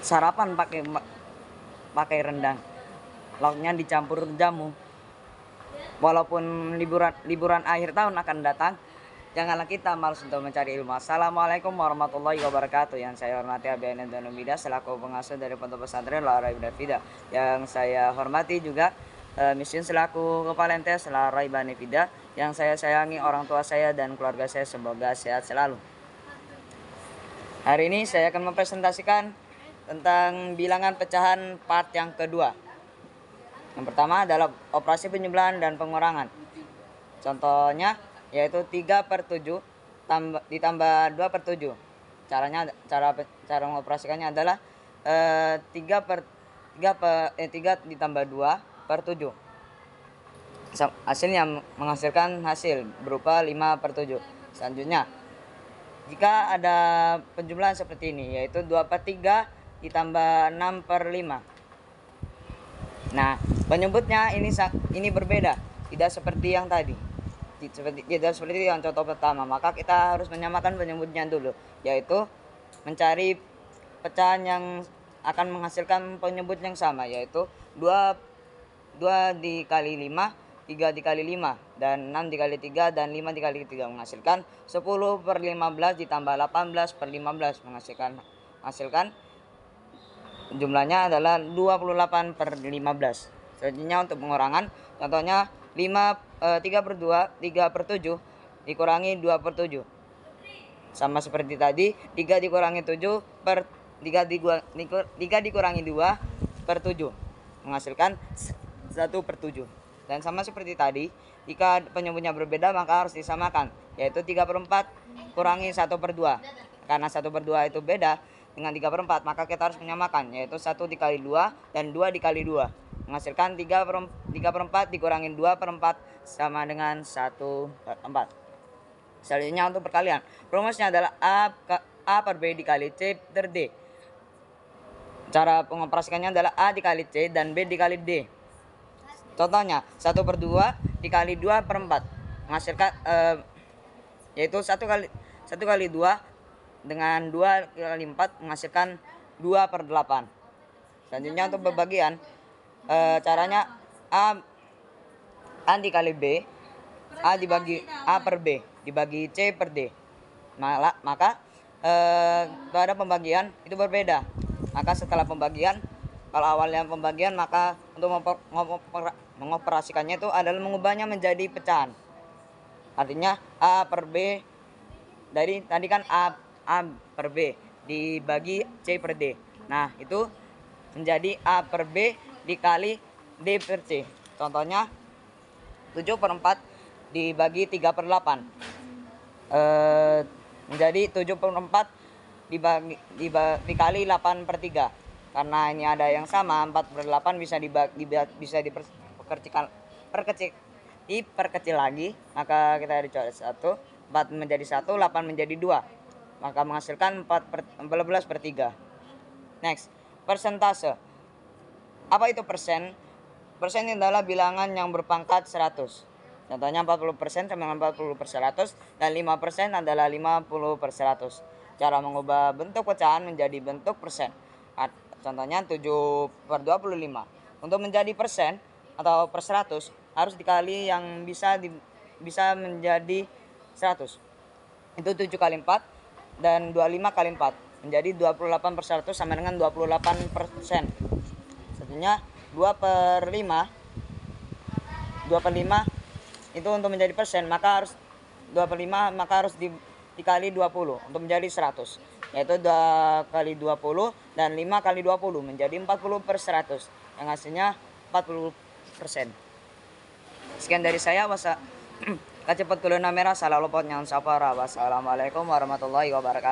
sarapan pakai rendang, lauknya dicampur jamu. Walaupun liburan akhir tahun akan datang, janganlah kita malas untuk mencari ilmu. Assalamualaikum warahmatullahi wabarakatuh. Yang saya hormati Abiana Danumida selaku pengasuh dari Pondok Pesantren Al-Araibah Fida. Yang saya hormati juga Misin selaku kepala MTS Al-Araibah Fida. Yang saya sayangi orang tua saya dan keluarga saya, semoga sehat selalu. Hari ini saya akan mempresentasikan tentang bilangan pecahan part yang kedua. Yang pertama adalah operasi penjumlahan dan pengurangan. Contohnya yaitu 3/7 ditambah 2/7. Cara mengoperasikannya adalah 3 ditambah 2/7. Hasilnya menghasilkan hasil berupa 5/7. Selanjutnya, jika ada penjumlahan seperti ini, yaitu 2/3 ditambah 6/5. Nah, penyebutnya ini berbeda, tidak seperti yang tadi. Tidak seperti yang contoh pertama, maka kita harus menyamakan penyebutnya dulu, yaitu mencari pecahan yang akan menghasilkan penyebut yang sama, yaitu 2 dikali 5, 3 dikali 5, dan 6 dikali 3, dan 5 dikali 3 menghasilkan 10/15 ditambah 18/15 menghasilkan jumlahnya adalah 28/15. Selanjutnya untuk pengurangan, contohnya 3/7 dikurangi 2/7. Sama seperti tadi, 3 dikurangi 2/7 menghasilkan 1/7. Dan sama seperti tadi, jika penyebutnya berbeda maka harus disamakan, yaitu 3/4 kurangi 1/2. Karena 1/2 itu beda dengan 3/4, maka kita harus menyamakan, yaitu 1 dikali 2 dan 2 dikali 2 menghasilkan 3/4 dikurangi 2/4 sama dengan 1/4. Selanjutnya untuk perkalian, rumusnya adalah A per B dikali C per D. Cara pengoperasikannya adalah A dikali C dan B dikali D. Contohnya 1/2 dikali 2/4 menghasilkan yaitu 1 kali 2 dengan 2 kali 4 menghasilkan 2/8. Selanjutnya untuk pembagian, caranya A dikali B, A dibagi A per B dibagi C per D. Maka pada pembagian itu berbeda. Maka setelah pembagian, kalau awalnya pembagian, maka untuk mengoperasikannya itu adalah mengubahnya menjadi pecahan. Artinya A per B, dari tadi kan A per B dibagi C per D. Nah, itu menjadi A per B dikali D per C. Contohnya 7/4 dibagi 3/8 menjadi 7/4 dikali 8/3. Karena ini ada yang sama, 4/8 bisa diperkecil lagi, maka kita dicoret 1, 4 menjadi 1, 8 menjadi 2, maka menghasilkan 14/3. Next, persentase. Apa itu persen? Persen adalah bilangan yang berpangkat 100. Contohnya 40% sama dengan 40/100, dan 5% adalah 50/100. Cara mengubah bentuk pecahan menjadi bentuk persen. Contohnya 7/25. Untuk menjadi persen atau per 100 harus dikali yang bisa menjadi 100. Itu 7 kali 4 dan 25 kali 4 menjadi 28/100 sama dengan 28%. Selanjutnya 2/5 itu untuk menjadi persen, maka harus 2/5 maka harus dikali 20 untuk menjadi 100, yaitu 2 kali 20 dan 5 kali 20 menjadi 40/100, yang hasilnya 40%. Sekian dari saya. Kacepat kulina merah salah luput yang sapara. Wassalamualaikum warahmatullahi wabarakatuh.